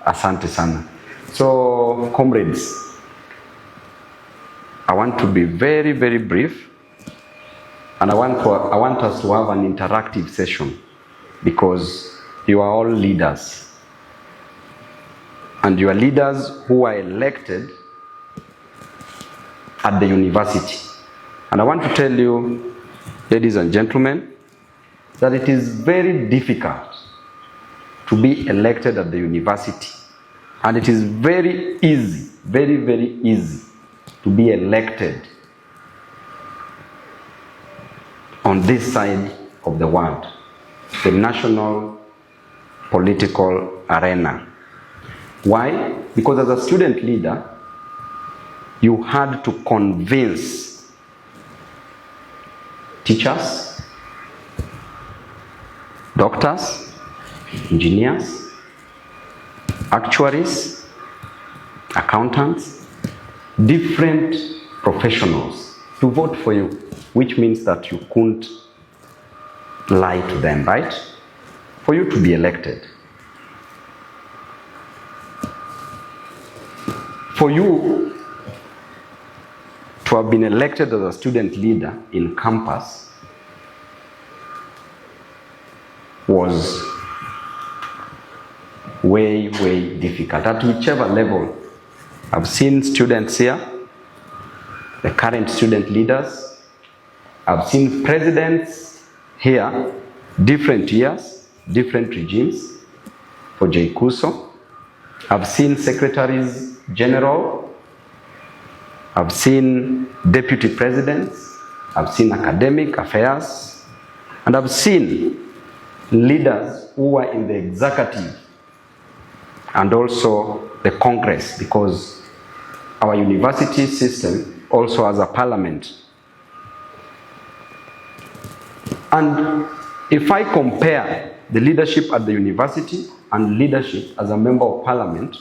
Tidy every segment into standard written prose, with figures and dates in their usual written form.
Asante sana. So, comrades, I want to be very, very brief, and I want us to have an interactive session because you are all leaders. And you are leaders who are elected at the university. And I want to tell you, ladies and gentlemen, that it is very difficult to be elected at the university. And it is very easy, very, very easy to be elected on this side of the world, the national political arena. Why? Because as a student leader, you had to convince teachers, doctors, engineers, actuaries, accountants, different professionals to vote for you, which means that you couldn't lie to them, right? For you to be elected. For you to have been elected as a student leader in campus was way, way difficult. At whichever level, I've seen students here, the current student leaders, I've seen presidents here, different years, different regimes for JKUSO. I've seen secretaries general, I've seen deputy presidents, I've seen academic affairs, and I've seen leaders who are in the executive and also the Congress, because our university system also has a parliament. And if I compare the leadership at the university and leadership as a member of parliament,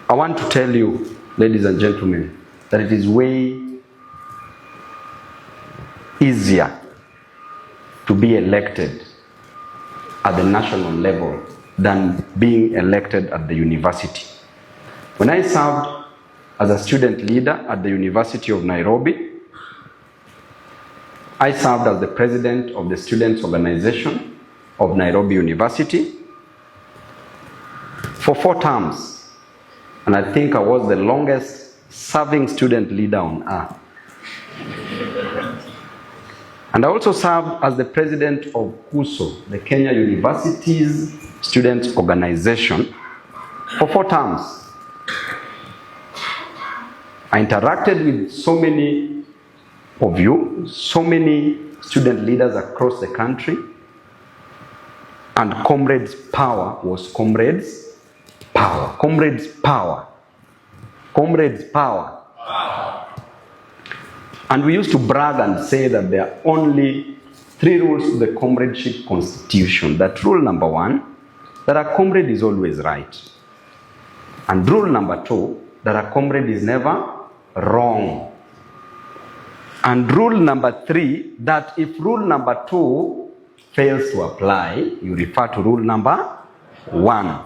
I want to tell you, ladies and gentlemen, that it is way easier to be elected at the national level than being elected at the university. When I served as a student leader at the University of Nairobi, I served as the president of the Students' Organization of Nairobi University for 4 terms. And I think I was the longest serving student leader on earth. And I also served as the president of KUSO, the Kenya University's Students' Organization, for 4 terms. I interacted with so many of you, so many student leaders across the country, and comrades' power was comrades' power. Comrades' power. Comrades' power. And we used to brag and say that there are only 3 rules to the comradeship constitution. That rule number 1, that a comrade is always right. And rule number 2, that a comrade is never wrong. And rule number 3, that if rule number 2 fails to apply, you refer to rule number 1.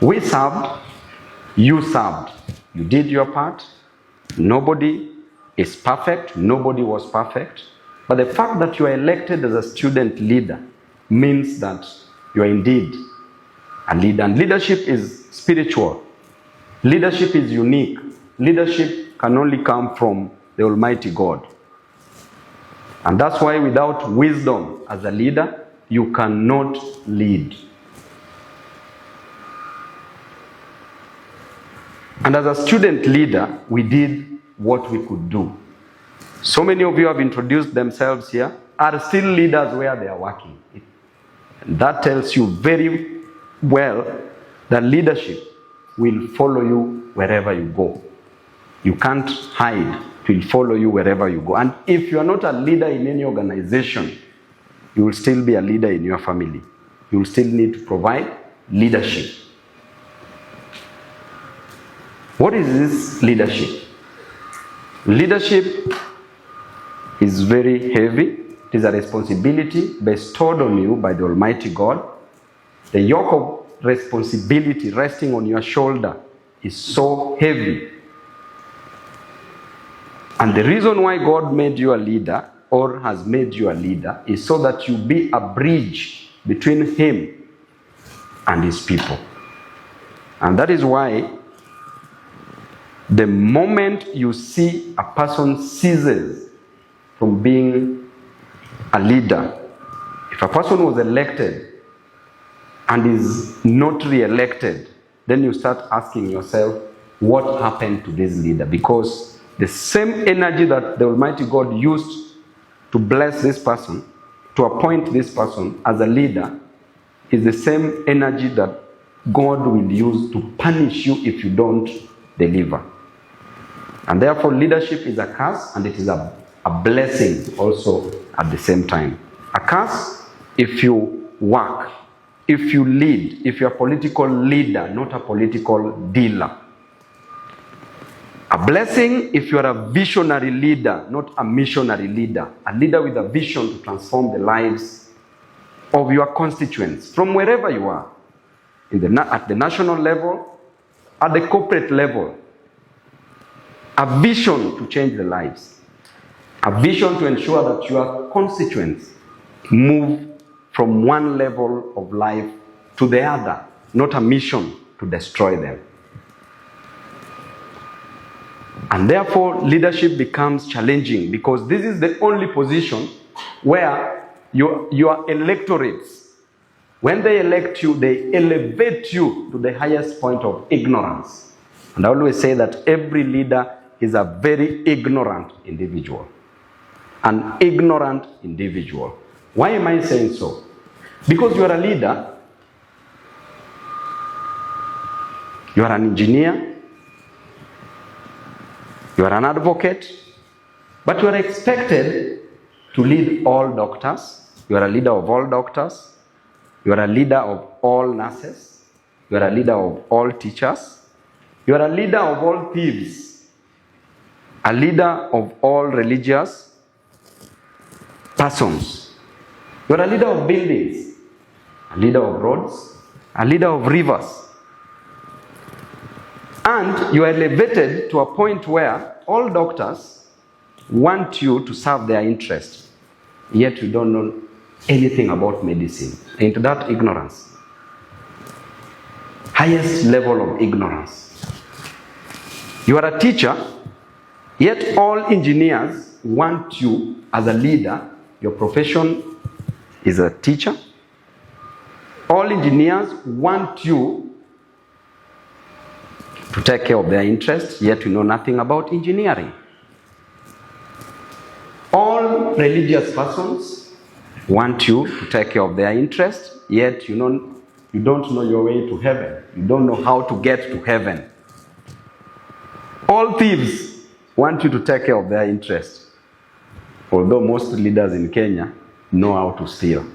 We served, you served. You did your part. Nobody is perfect. Nobody was perfect. But the fact that you are elected as a student leader means that you are indeed a leader. And leadership is spiritual. Leadership is unique. Leadership can only come from the Almighty God. And that's why without wisdom as a leader, you cannot lead. And as a student leader, we did what we could do. So many of you have introduced themselves here, are still leaders where they are working. And that tells you very well that leadership will follow you wherever you go. You can't hide. It will follow you wherever you go. And if you are not a leader in any organization, you will still be a leader in your family. You will still need to provide leadership. What is this leadership? Leadership is very heavy. It is a responsibility bestowed on you by the Almighty God. The yoke of responsibility resting on your shoulder is so heavy. And the reason why God made you a leader or has made you a leader is so that you be a bridge between Him and His people. And that is why the moment you see a person ceases from being a leader, if a person was elected and is not re-elected, then you start asking yourself, what happened to this leader? Because the same energy that the Almighty God used to bless this person, to appoint this person as a leader, is the same energy that God will use to punish you if you don't deliver. And therefore, leadership is a curse, and it is a blessing also at the same time. A curse if you work, if you lead, if you're a political leader, not a political dealer. A blessing if you are a visionary leader, not a missionary leader. A leader with a vision to transform the lives of your constituents from wherever you are. At the national level, at the corporate level. A vision to change the lives. A vision to ensure that your constituents move from one level of life to the other, not a mission to destroy them. And therefore, leadership becomes challenging because this is the only position where your electorates, when they elect you, they elevate you to the highest point of ignorance. And I always say that every leader is a very ignorant individual. An ignorant individual. Why am I saying so? Because you are a leader, you are an engineer, you are an advocate, but you are expected to lead all doctors. You are a leader of all doctors. You are a leader of all nurses. You are a leader of all teachers. You are a leader of all thieves. A leader of all religious persons. You are a leader of buildings. A leader of roads. A leader of rivers. And you are elevated to a point where all doctors want you to serve their interest, yet you don't know anything about medicine. Into that ignorance. Highest level of ignorance. You are a teacher, yet all engineers want you as a leader. Your profession is a teacher. All engineers want you to take care of their interests, yet you know nothing about engineering. All religious persons want you to take care of their interests, yet you don't know your way to heaven. You don't know how to get to heaven. All thieves want you to take care of their interests, although most leaders in Kenya know how to steal.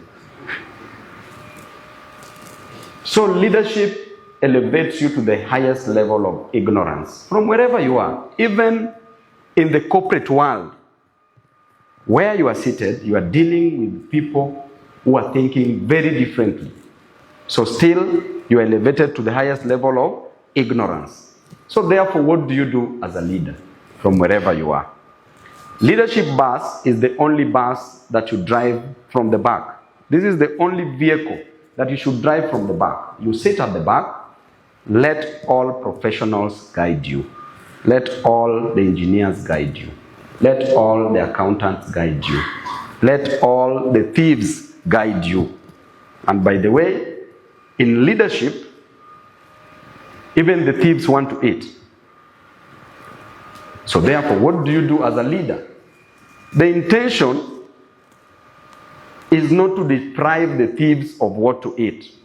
So leadership elevates you to the highest level of ignorance from wherever you are. Even in the corporate world, where you are seated, you are dealing with people who are thinking very differently. So still, you are elevated to the highest level of ignorance. So therefore, what do you do as a leader from wherever you are? Leadership bus is the only bus that you drive from the back. This is the only vehicle that you should drive from the back. You sit at the back. Let all professionals guide you. Let all the engineers guide you. Let all the accountants guide you. Let all the thieves guide you. And by the way, in leadership, even the thieves want to eat. So therefore, what do you do as a leader? The intention is not to deprive the thieves of what to eat.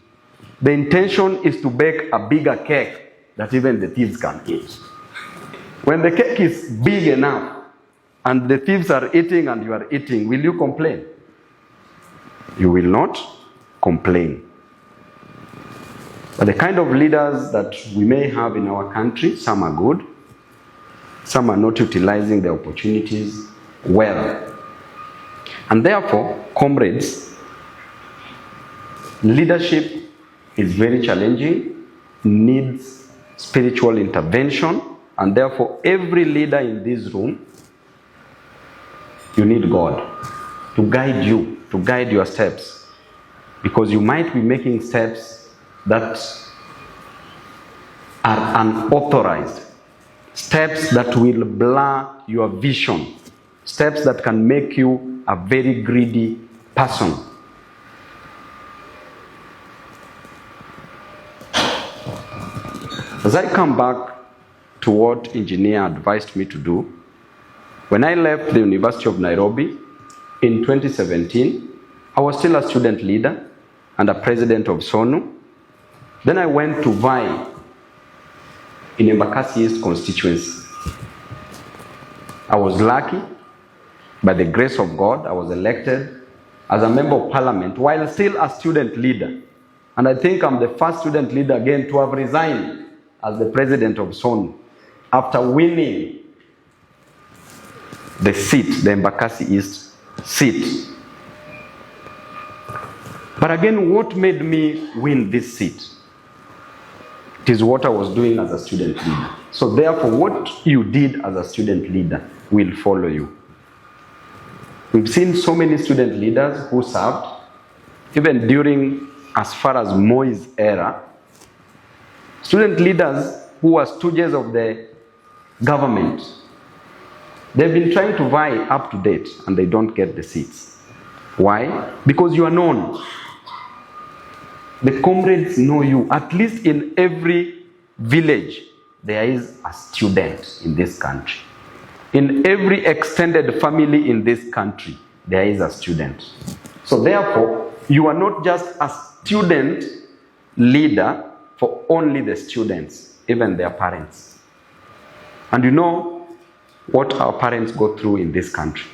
The intention is to bake a bigger cake that even the thieves can eat. When the cake is big enough and the thieves are eating and you are eating, will you complain? You will not complain. But the kind of leaders that we may have in our country, some are good, some are not utilizing the opportunities well. And therefore, comrades, leadership is very challenging, needs spiritual intervention, and therefore every leader in this room, you need God to guide you, to guide your steps. Because you might be making steps that are unauthorized, steps that will blur your vision, steps that can make you a very greedy person. As I come back to what engineer advised me to do, when I left the University of Nairobi in 2017, I was still a student leader and a president of SONU. Then I went to vie in Embakasi East constituency. I was lucky, by the grace of God, I was elected as a member of parliament while still a student leader. And I think I'm the first student leader again to have resigned as the president of SONU after winning the seat, the Embakasi East seat. But again, what made me win this seat? It is what I was doing as a student leader. So therefore, what you did as a student leader will follow you. We've seen so many student leaders who served, even during as far as Moi's era, student leaders who were stooges of the government. They've been trying to vie up to date and they don't get the seats. Why? Because you are known. The comrades know you. At least in every village, there is a student in this country. In every extended family in this country, there is a student. So therefore, you are not just a student leader for only the students, even their parents. And you know what our parents go through in this country.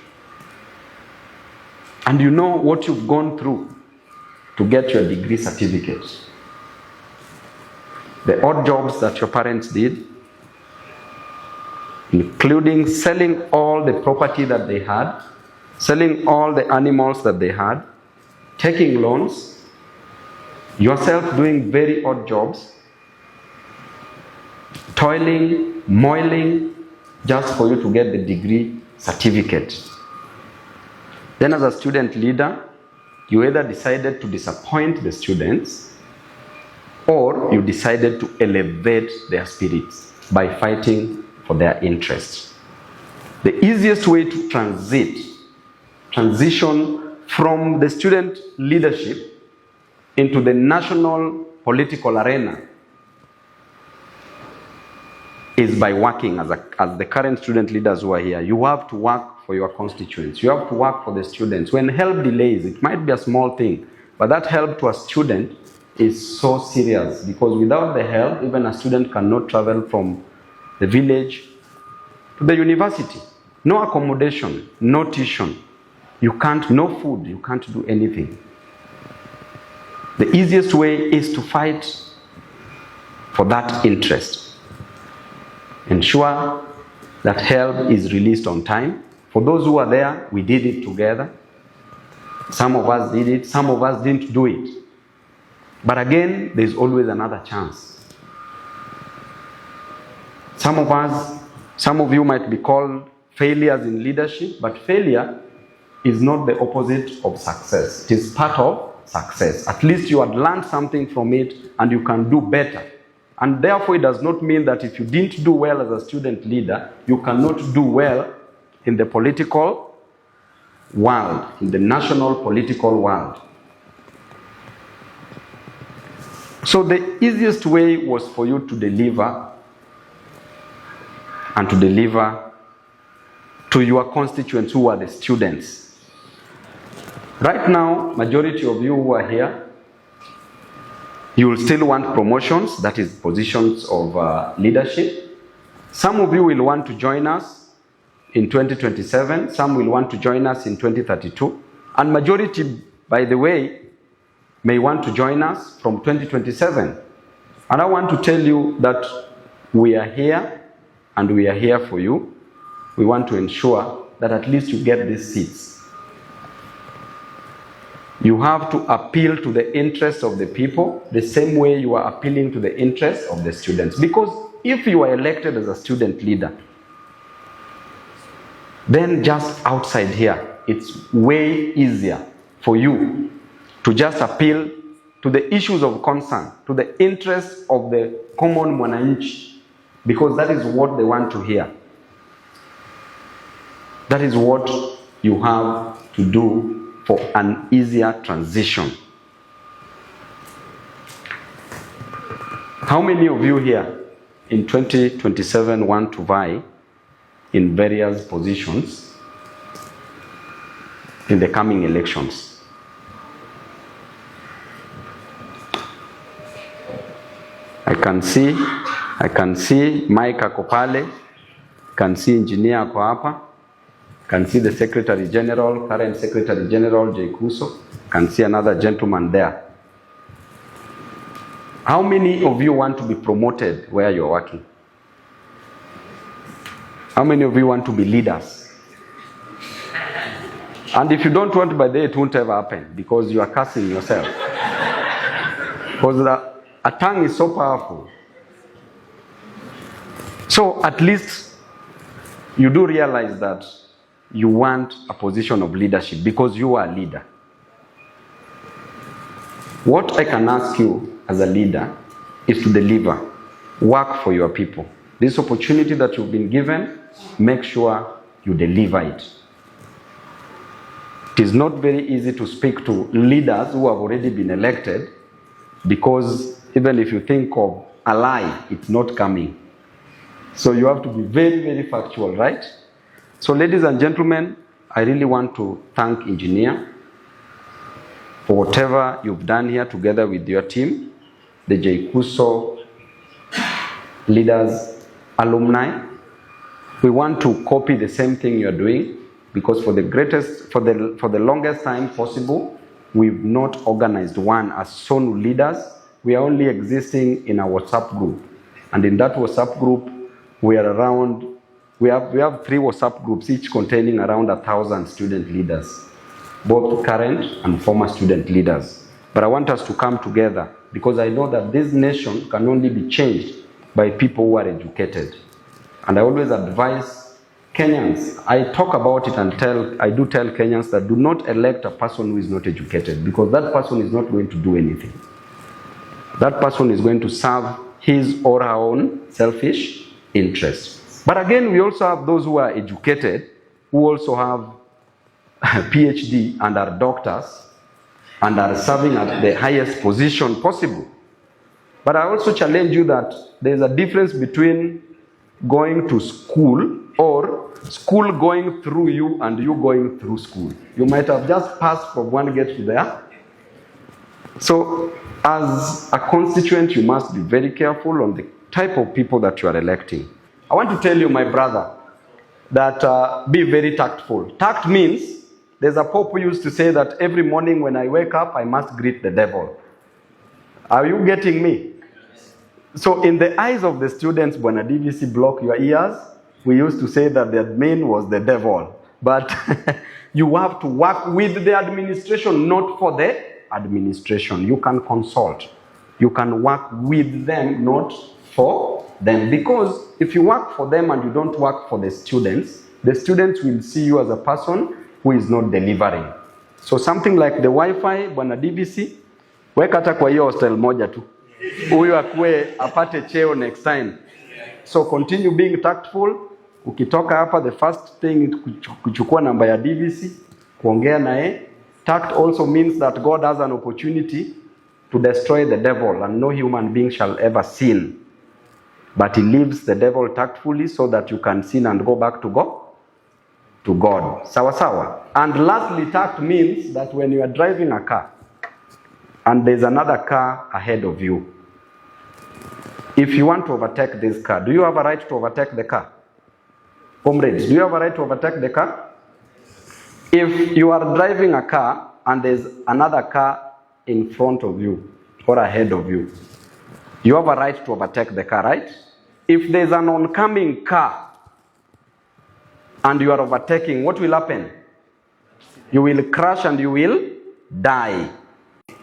And you know what you've gone through to get your degree certificate. The odd jobs that your parents did, including selling all the property that they had, selling all the animals that they had, taking loans, yourself doing very odd jobs, toiling, moiling, just for you to get the degree certificate. Then as a student leader, you either decided to disappoint the students or you decided to elevate their spirits by fighting for their interests. The easiest way to transition from the student leadership into the national political arena is by working as the current student leaders who are here. You have to work for your constituents. You have to work for the students. When help delays, it might be a small thing, but that help to a student is so serious because without the help, even a student cannot travel from the village to the university. No accommodation, no tuition. You can't, no food, you can't do anything. The easiest way is to fight for that interest. Ensure that help is released on time. For those who are there, we did it together. Some of us did it, some of us didn't do it. But again, there's always another chance. Some of you might be called failures in leadership, but failure is not the opposite of success. It is part of success. At least you had learned something from it and you can do better. And therefore, it does not mean that if you didn't do well as a student leader, you cannot do well in the political world, in the national political world. So the easiest way was for you to deliver and to deliver to your constituents who are the students. Right now, majority of you who are here, you will still want promotions, that is positions of leadership. Some of you will want to join us in 2027, some will want to join us in 2032, and majority, by the way, may want to join us from 2027. And I want to tell you that we are here and we are here for you. We want to ensure that at least you get these seats. You have to appeal to the interest of the people the same way you are appealing to the interest of the students. Because if you are elected as a student leader, then just outside here, it's way easier for you to just appeal to the issues of concern, to the interests of the common mwananchi, because that is what they want to hear. That is what you have to do for an easier transition. How many of you here in 2027 want to vie in various positions in the coming elections? I can see Mike ako pale, can see engineer ako hapa, can see the Secretary General, current Secretary General JKUSO, can see another gentleman there. How many of you want to be promoted where you're working? How many of you want to be leaders? And if you don't want, by the way, it won't ever happen because you are cursing yourself. Because a tongue is so powerful. So at least you do realize that you want a position of leadership because you are a leader. What I can ask you as a leader is to deliver, work for your people. This opportunity that you've been given, make sure you deliver it. It is not very easy to speak to leaders who have already been elected, because even if you think of a lie, it's not coming. So you have to be very, very factual, right? So ladies and gentlemen, I really want to thank Engineer for whatever you've done here together with your team, the JKUSO leaders, alumni. We want to copy the same thing you're doing, because for the longest time possible, we've not organized one as SONU leaders. We are only existing in a WhatsApp group. And in that WhatsApp group, we have 3 WhatsApp groups, each containing around 1,000 student leaders, both current and former student leaders. But I want us to come together, because I know that this nation can only be changed by people who are educated. And I always advise Kenyans, I talk about it and I do tell Kenyans that do not elect a person who is not educated, because that person is not going to do anything. That person is going to serve his or her own selfish interests. But again, we also have those who are educated, who also have a PhD and are doctors and are serving at the highest position possible. But I also challenge you that there's a difference between going to school or school going through you and you going through school. You might have just passed from one gate to the other. So as a constituent, you must be very careful on the type of people that you are electing. I want to tell you, my brother, that be very tactful. Tact means, there's a pope who used to say that every morning when I wake up, I must greet the devil. Are you getting me? So in the eyes of the students, when a DVC block your ears, we used to say that the admin was the devil. But you have to work with the administration, not for the administration. You can consult. You can work with them, not for them. Because if you work for them and you don't work for the students will see you as a person who is not delivering. So something like the Wi-Fi, bwana DVC, weka hata kwa hiyo hostel moja tu. Huyu akue apate cheo next time. So continue being tactful. Ukitoka hapa, the first thing kuchukua namba ya DVC, kuongea naye. Tact also means that God has an opportunity to destroy the devil, and no human being shall ever sin. But he leaves the devil tactfully so that you can sin and go back to God. Sawa sawa. And lastly, tact means that when you are driving a car and there's another car ahead of you, if you want to overtake this car, do you have a right to overtake the car? Comrades, do you have a right to overtake the car? If you are driving a car and there's another car in front of you or ahead of you, you have a right to overtake the car, right? If there's an oncoming car and you are overtaking, what will happen? You will crash and you will die.